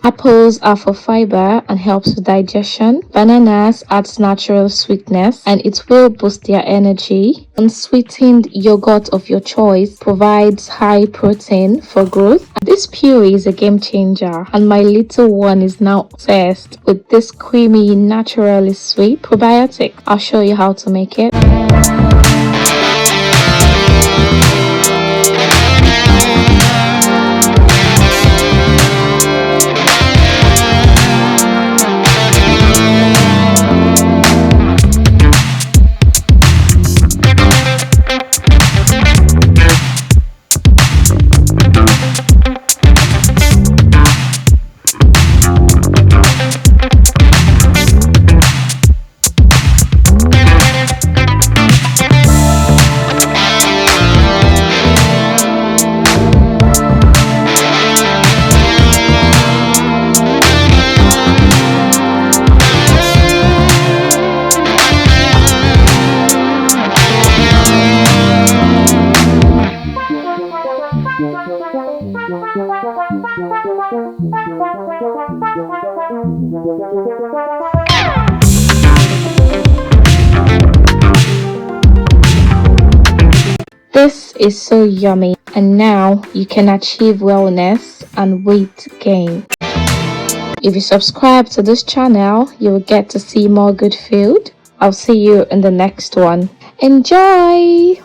Apples are for fiber and helps with digestion. Bananas adds natural sweetness and it will boost their energy. Unsweetened yogurt of your choice provides high protein for growth. This puree is a game changer and my little one is now obsessed with this creamy, naturally sweet probiotic. I'll show you how to make it. This is so yummy, and now you can achieve wellness and weight gain. If you subscribe to this channel, you will get to see more good food. I'll see you in the next one. Enjoy!